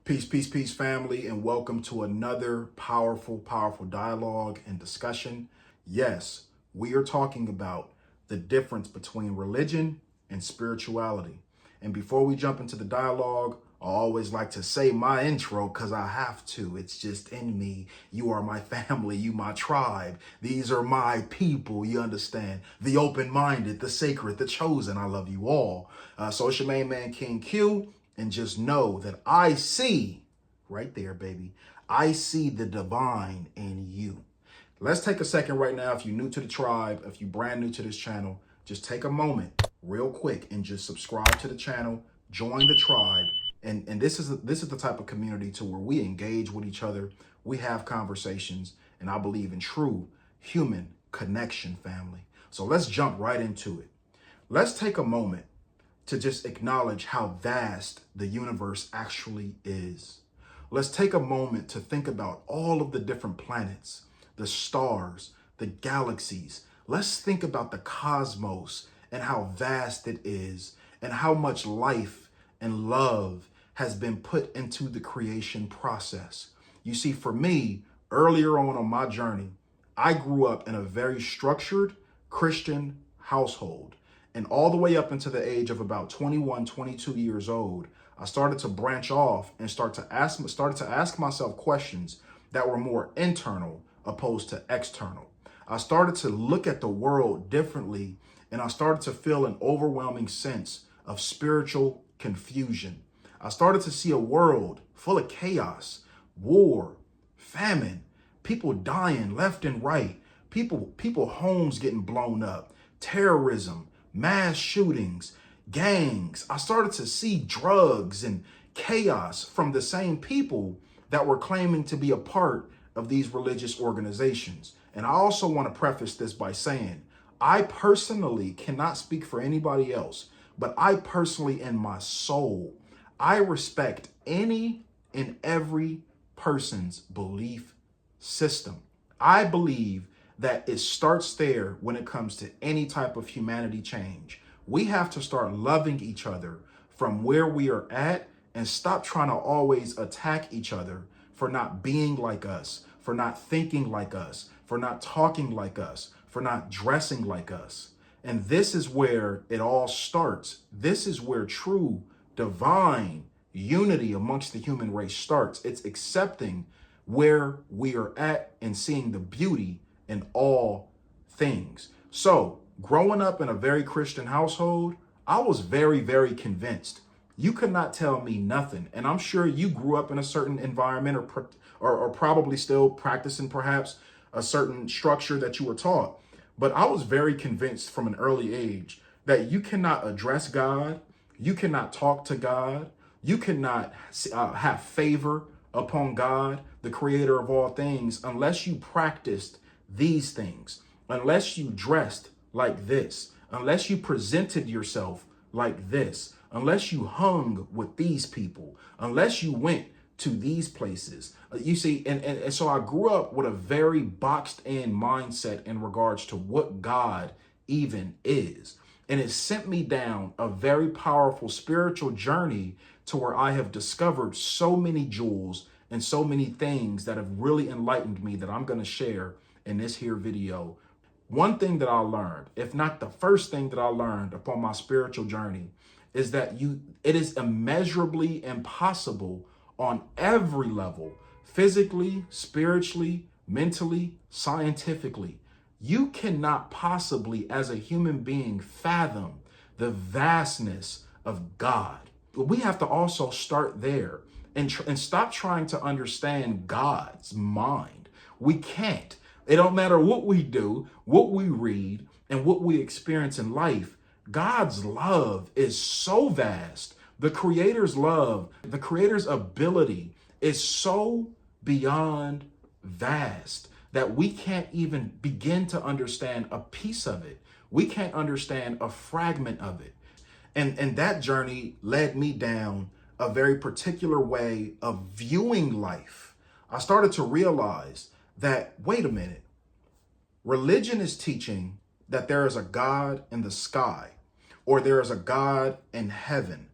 Peace, peace, peace, family, and welcome to another powerful dialogue and discussion. Yes, we are talking about the difference between religion and spirituality. And before we jump into the dialogue, I always like to say my intro because I have to. It's just in me. You are my family, you my tribe. These are my people, you understand? The open-minded, the sacred, the chosen. I love you all. So it's your main man, King Q. And just know that I see, right there, baby, I see the divine in you. Let's take a second right now. If you're new to the tribe, if you're brand new to this channel, just take a moment real quick and just subscribe to the channel, join the tribe. And this is the type of community to where we engage with each other. We have conversations, and I believe in true human connection, family. So let's jump right into it. Let's take a moment to just acknowledge how vast the universe actually is. Let's take a moment to think about all of the different planets, the stars, the galaxies. Let's think about the cosmos and how vast it is and how much life and love has been put into the creation process. You see, for me, earlier on my journey, I grew up in a very structured Christian household. And all the way up into the age of about 21, 22 years old, I started to branch off and started to ask myself questions that were more internal opposed to external. I started to look at the world differently, and I started to feel an overwhelming sense of spiritual confusion. I started to see a world full of chaos, war, famine, people dying left and right, people homes getting blown up, terrorism, mass shootings, gangs. I started to see drugs and chaos from the same people that were claiming to be a part of these religious organizations. And I also want to preface this by saying, I personally cannot speak for anybody else, but I personally, in my soul, I respect any and every person's belief system. I believe that it starts there when it comes to any type of humanity change. We have to start loving each other from where we are at and stop trying to always attack each other for not being like us, for not thinking like us, for not talking like us, for not dressing like us. And this is where it all starts. This is where true divine unity amongst the human race starts. It's accepting where we are at and seeing the beauty in all things. So growing up in a very Christian household, I was very, very convinced. You could not tell me nothing. And I'm sure you grew up in a certain environment or probably still practicing perhaps a certain structure that you were taught. But I was very convinced from an early age that you cannot address God. You cannot talk to God. You cannot have favor upon God, the creator of all things, unless you practiced these things, unless you dressed like this, unless you presented yourself like this, unless you hung with these people, unless you went to these places. You see, and so I grew up with a very boxed in mindset in regards to what God even is. And it sent me down a very powerful spiritual journey to where I have discovered so many jewels and so many things that have really enlightened me that I'm going to share in this here video. One thing that I learned, if not the first thing that I learned upon my spiritual journey, is that it is immeasurably impossible on every level, physically, spiritually, mentally, scientifically. You cannot possibly, as a human being, fathom the vastness of God. We have to also start there and stop trying to understand God's mind. We can't. It don't matter what we do, what we read, and what we experience in life. God's love is so vast. The Creator's love, the Creator's ability is so beyond vast that we can't even begin to understand a piece of it. We can't understand a fragment of it. And that journey led me down a very particular way of viewing life. I started to realize that, wait a minute, religion is teaching that there is a God in the sky or there is a God in heaven.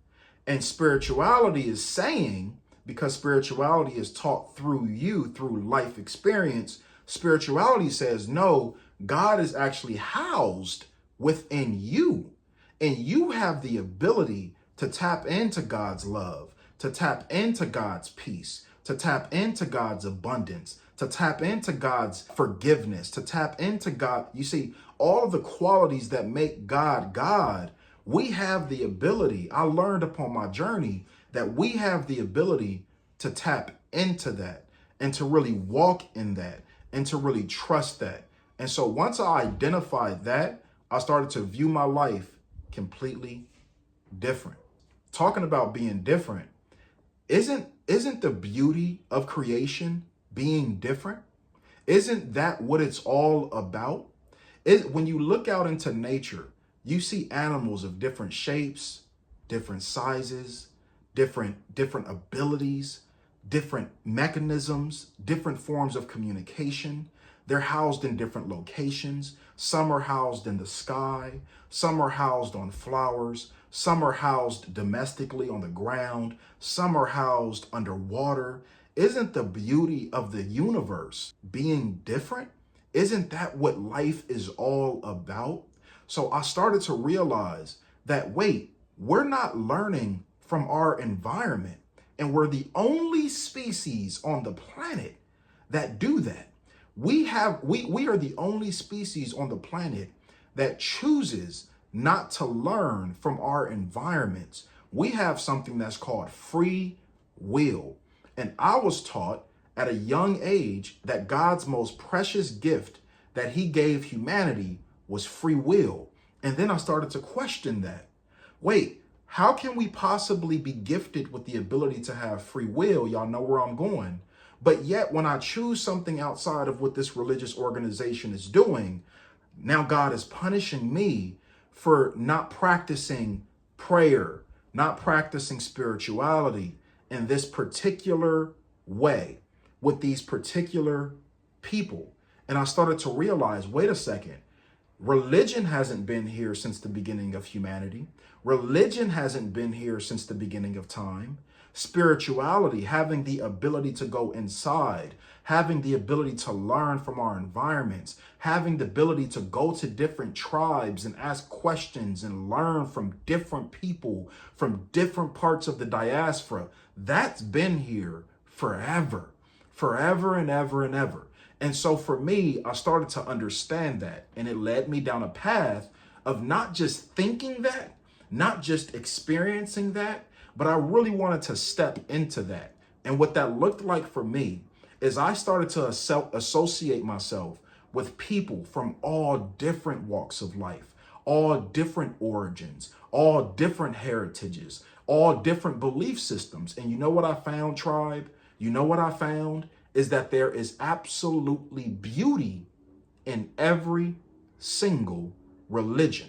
And spirituality is saying, because spirituality is taught through you, through life experience. Spirituality says, no, God is actually housed within you. And you have the ability to tap into God's love, to tap into God's peace, to tap into God's abundance, to tap into God's forgiveness, to tap into God. You see, all of the qualities that make God God, we have the ability. I learned upon my journey that we have the ability to tap into that and to really walk in that and to really trust that. And so once I identified that, I started to view my life completely different. Talking about being different, isn't the beauty of creation being different? Isn't that what it's all about? When you look out into nature, you see animals of different shapes, different sizes, different abilities, different mechanisms, different forms of communication. They're housed in different locations. Some are housed in the sky. Some are housed on flowers. Some are housed domestically on the ground. Some are housed underwater. Isn't the beauty of the universe being different? Isn't that what life is all about? So I started to realize that, wait, we're not learning from our environment, and we're the only species on the planet that do that. We are the only species on the planet that chooses not to learn from our environments. We have something that's called free will. And I was taught at a young age that God's most precious gift that he gave humanity was free will. And then I started to question that. Wait, how can we possibly be gifted with the ability to have free will? Y'all know where I'm going. But yet when I choose something outside of what this religious organization is doing, now God is punishing me for not practicing prayer, not practicing spirituality in this particular way with these particular people. And I started to realize, wait a second, religion hasn't been here since the beginning of humanity. Religion hasn't been here since the beginning of time. Spirituality, having the ability to go inside, having the ability to learn from our environments, having the ability to go to different tribes and ask questions and learn from different people from different parts of the diaspora, that's been here forever, forever and ever and ever. And so for me, I started to understand that, and it led me down a path of not just thinking that, not just experiencing that, but I really wanted to step into that. And what that looked like for me is I started to associate myself with people from all different walks of life, all different origins, all different heritages, all different belief systems. And you know what I found, tribe? You know what I found is that there is absolutely beauty in every single religion.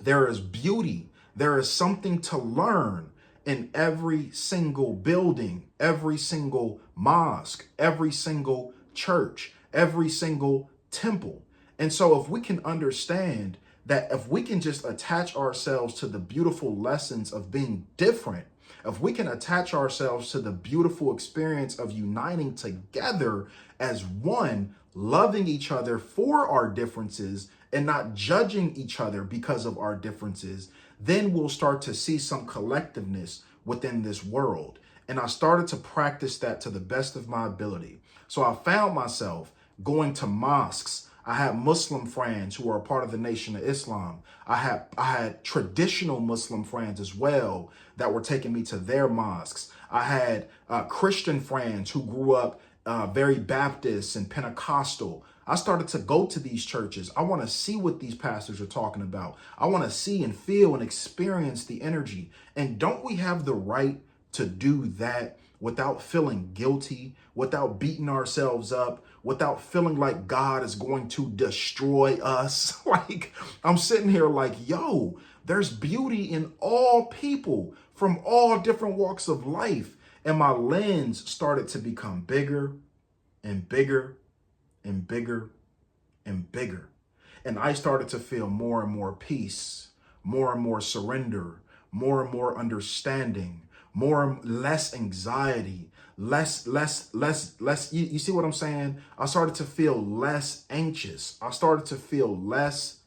There is beauty. There is something to learn in every single building, every single mosque, every single church, every single temple. And so if we can understand that, if we can just attach ourselves to the beautiful lessons of being different, if we can attach ourselves to the beautiful experience of uniting together as one, loving each other for our differences and not judging each other because of our differences, then we'll start to see some collectiveness within this world. And I started to practice that to the best of my ability. So I found myself going to mosques. I had Muslim friends who are a part of the Nation of Islam. I had traditional Muslim friends as well that were taking me to their mosques. I had Christian friends who grew up very Baptist and Pentecostal. I started to go to these churches. I want to see what these pastors are talking about. I want to see and feel and experience the energy. And don't we have the right to do that without feeling guilty, without beating ourselves up, without feeling like God is going to destroy us? Like, I'm sitting here like, yo, there's beauty in all people from all different walks of life. And my lens started to become bigger and bigger and bigger and bigger. And I started to feel more and more peace, more and more surrender, more and more understanding, less anxiety, less. You see what I'm saying? I started to feel less anxious. I started to feel less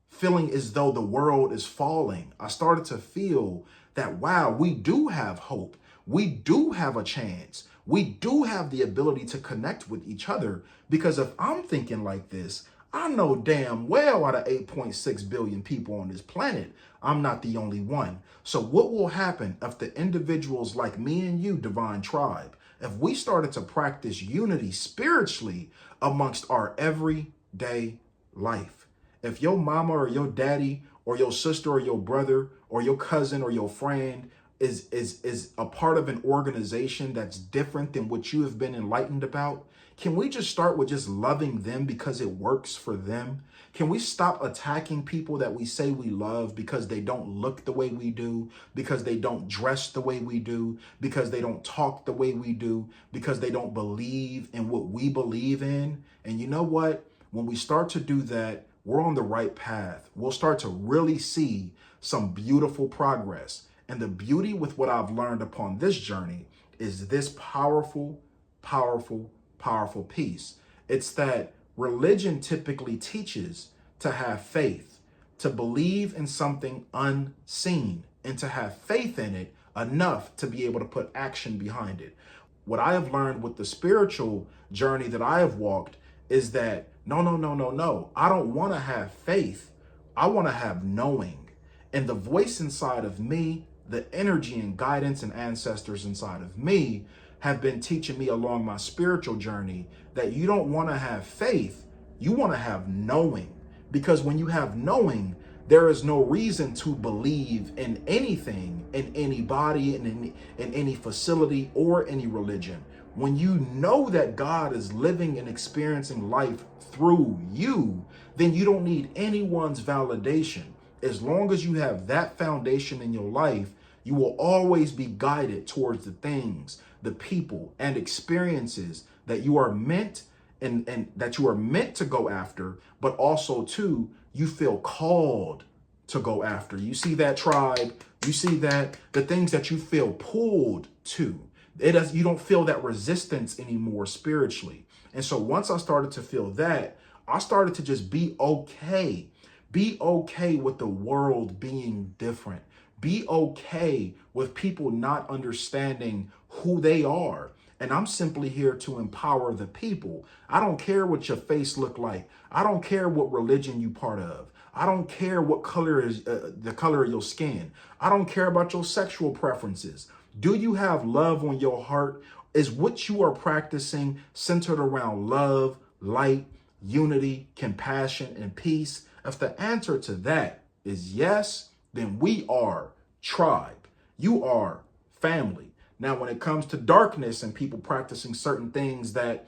feeling as though the world is falling. I started to feel that, wow, we do have hope. We do have a chance. We do have the ability to connect with each other. Because if I'm thinking like this, I know damn well out of 8.6 billion people on this planet, I'm not the only one. So what will happen if the individuals like me and you, Divine Tribe, if we started to practice unity spiritually amongst our everyday life? If your mama or your daddy or your sister or your brother or your cousin or your friend is a part of an organization that's different than what you have been enlightened about, can we just start with just loving them because it works for them? Can we stop attacking people that we say we love because they don't look the way we do, because they don't dress the way we do, because they don't talk the way we do, because they don't believe in what we believe in? And you know what? When we start to do that, we're on the right path. We'll start to really see some beautiful progress. And the beauty with what I've learned upon this journey is this powerful, powerful, powerful piece. It's that religion typically teaches to have faith, to believe in something unseen, and to have faith in it enough to be able to put action behind it. What I have learned with the spiritual journey that I have walked is that no. I don't want to have faith. I want to have knowing. And the voice inside of me, the energy and guidance and ancestors inside of me have been teaching me along my spiritual journey that you don't want to have faith. You want to have knowing. Because when you have knowing, there is no reason to believe in anything, in anybody, in any facility or any religion. When you know that God is living and experiencing life through you, then you don't need anyone's validation. As long as you have that foundation in your life, you will always be guided towards the things, the people, and experiences that you are meant and that you are meant to go after, but also too, you feel called to go after. You see that, tribe? You see that? The things that you feel pulled to. You don't feel that resistance anymore spiritually. And so once I started to feel that, I started to just be okay. Be okay with the world being different. Be okay with people not understanding who they are. And I'm simply here to empower the people. I don't care what your face look like. I don't care what religion you part of. I don't care what color is the color of your skin. I don't care about your sexual preferences. Do you have love on your heart? Is what you are practicing centered around love, light, unity, compassion, and peace? If the answer to that is yes, then we are tribe. You are family. Now, when it comes to darkness and people practicing certain things that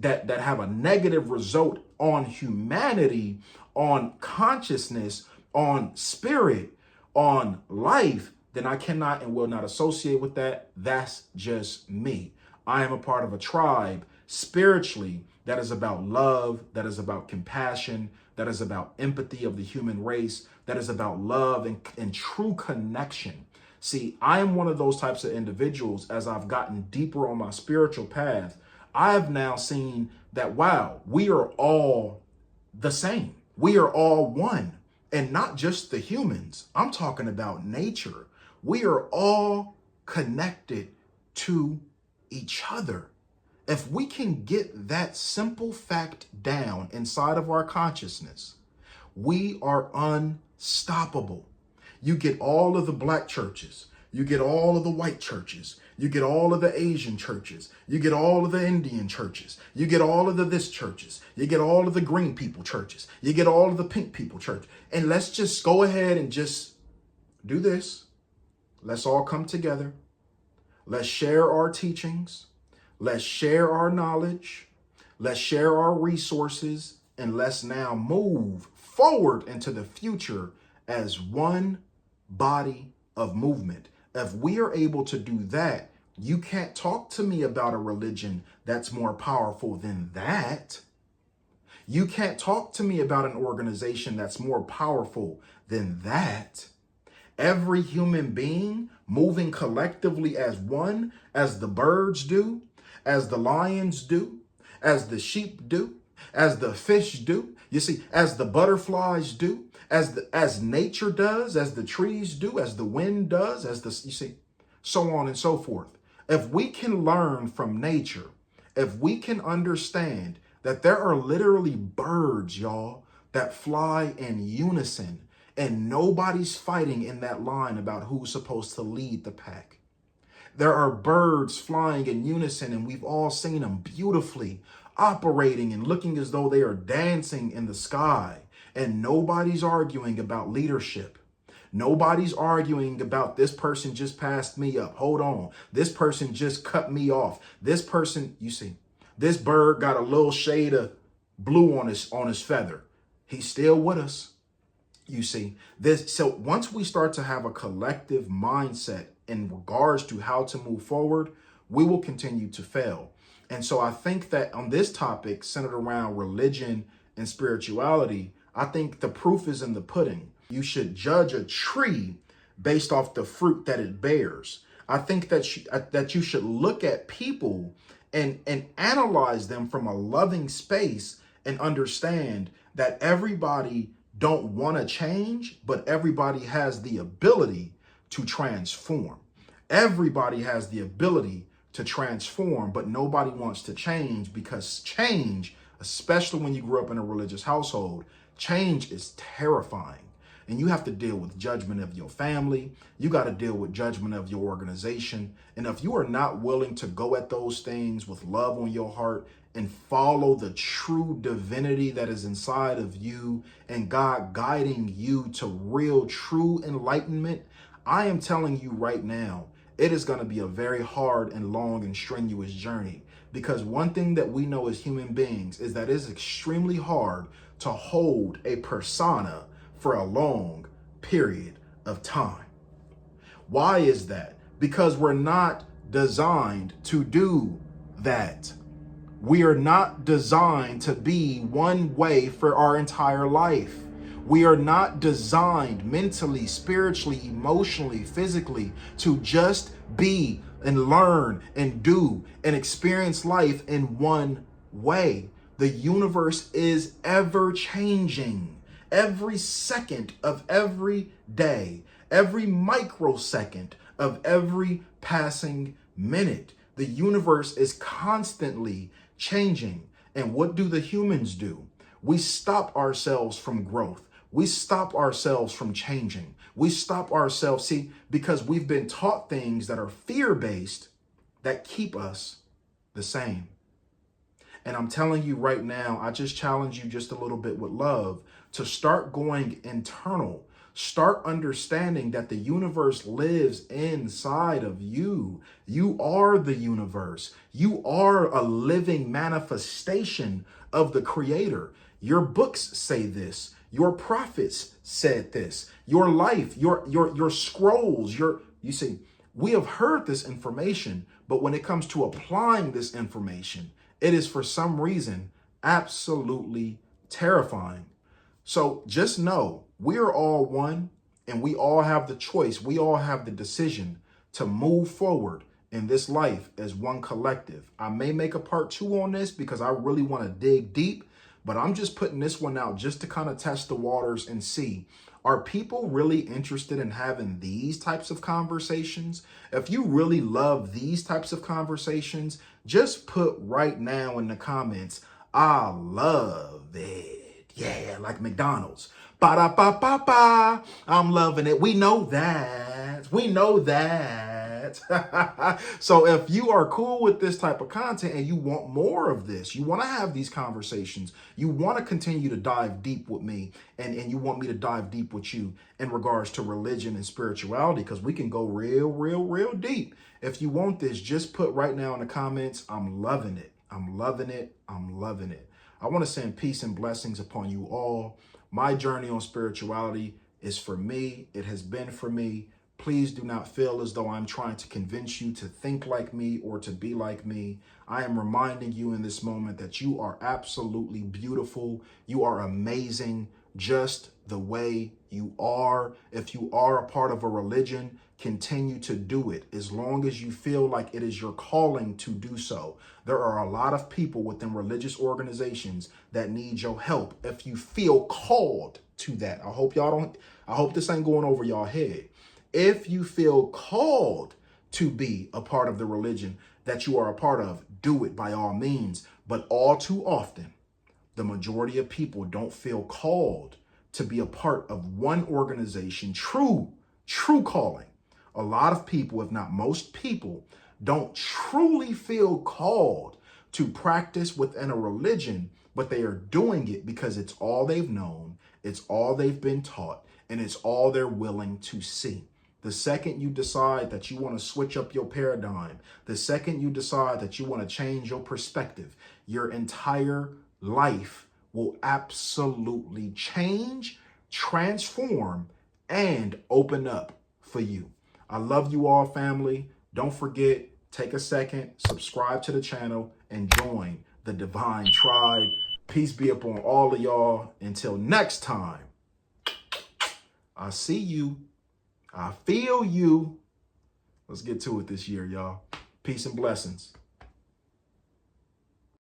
have a negative result on humanity, on consciousness, on spirit, on life, then I cannot and will not associate with that. That's just me. I am a part of a tribe spiritually that is about love, that is about compassion, that is about empathy of the human race, that is about love and true connection. See, I am one of those types of individuals. As I've gotten deeper on my spiritual path, I have now seen that, wow, we are all the same. We are all one. And not just the humans. I'm talking about nature. We are all connected to each other. If we can get that simple fact down inside of our consciousness, we are unstoppable. You get all of the black churches. You get all of the white churches. You get all of the Asian churches. You get all of the Indian churches. You get all of the this churches. You get all of the green people churches. You get all of the pink people church. And let's just go ahead and just do this. Let's all come together. Let's share our teachings. Let's share our knowledge. Let's share our resources. And let's now move forward into the future as one body of movement. If we are able to do that, you can't talk to me about a religion that's more powerful than that. You can't talk to me about an organization that's more powerful than that. Every human being moving collectively as one, as the birds do, as the lions do, as the sheep do, as the fish do, you see, as the butterflies do, as nature does, as the trees do, as the wind does, you see, so on and so forth. If we can learn from nature, if we can understand that there are literally birds, y'all, that fly in unison, and nobody's fighting in that line about who's supposed to lead the pack. There are birds flying in unison, and we've all seen them beautifully operating and looking as though they are dancing in the sky. And nobody's arguing about leadership. Nobody's arguing about this person just passed me up. Hold on. This person just cut me off. This person, you see, this bird got a little shade of blue on his feather. He's still with us. You see, this. So once we start to have a collective mindset in regards to how to move forward, we will continue to fail. And so I think that on this topic centered around religion and spirituality, I think the proof is in the pudding. You should judge a tree based off the fruit that it bears. I think that you should look at people and analyze them from a loving space and understand that everybody don't want to change, but everybody has the ability to transform. Everybody has the ability to transform, but nobody wants to change, because change, especially when you grew up in a religious household, change is terrifying. And you have to deal with judgment of your family. You got to deal with judgment of your organization. And if you are not willing to go at those things with love on your heart and follow the true divinity that is inside of you and God guiding you to real, true enlightenment, I am telling you right now, it is going to be a very hard and long and strenuous journey. Because one thing that we know as human beings is that it's extremely hard to hold a persona for a long period of time. Why is that? Because we're not designed to do that. We are not designed to be one way for our entire life. We are not designed mentally, spiritually, emotionally, physically to just be and learn and do and experience life in one way. The universe is ever changing. Every second of every day, every microsecond of every passing minute, the universe is constantly changing. And what do the humans do? We stop ourselves from growth. We stop ourselves from changing. We stop ourselves, because we've been taught things that are fear-based that keep us the same. And I'm telling you right now, I just challenge you just a little bit with love to start going internal. Start understanding that the universe lives inside of you. You are the universe. You are a living manifestation of the Creator. Your books say this. Your prophets said this. Your life, your scrolls, you see, we have heard this information, but when it comes to applying this information, it is for some reason absolutely terrifying. So just know we are all one, and we all have the choice. We all have the decision to move forward in this life as one collective. I may make a part 2 on this because I really want to dig deep, but I'm just putting this one out just to kind of test the waters and see, are people really interested in having these types of conversations? If you really love these types of conversations, just put right now in the comments, I love it. Yeah, like McDonald's. Ba-da-ba-ba-ba. I'm loving it. We know that. We know that. So if you are cool with this type of content and you want more of this, you want to have these conversations, you want to continue to dive deep with me, and you want me to dive deep with you in regards to religion and spirituality, because we can go real deep. If you want this, just put right now in the comments, I'm loving it. I'm loving it. I'm loving it. I want to send peace and blessings upon you all. My journey on spirituality is for me. It has been for me. Please do not feel as though I'm trying to convince you to think like me or to be like me. I am reminding you in this moment that you are absolutely beautiful. You are amazing. just the way you are. If you are a part of a religion, continue to do it as long as you feel like it is your calling to do so. There are a lot of people within religious organizations that need your help if you feel called to that. I hope this ain't going over y'all head. If you feel called to be a part of the religion that you are a part of, do it by all means. But all too often, the majority of people don't feel called to be a part of one organization, true calling. A lot of people, if not most people, don't truly feel called to practice within a religion, but they are doing it because it's all they've known, it's all they've been taught, and it's all they're willing to see. The second you decide that you want to switch up your paradigm, the second you decide that you want to change your perspective, your entire life will absolutely change, transform, and open up for you. I love you all, family. Don't forget, take a second, subscribe to the channel, and join the Divine Tribe. Peace be upon all of y'all. Until next time, I see you. I feel you. Let's get to it this year, y'all. Peace and blessings.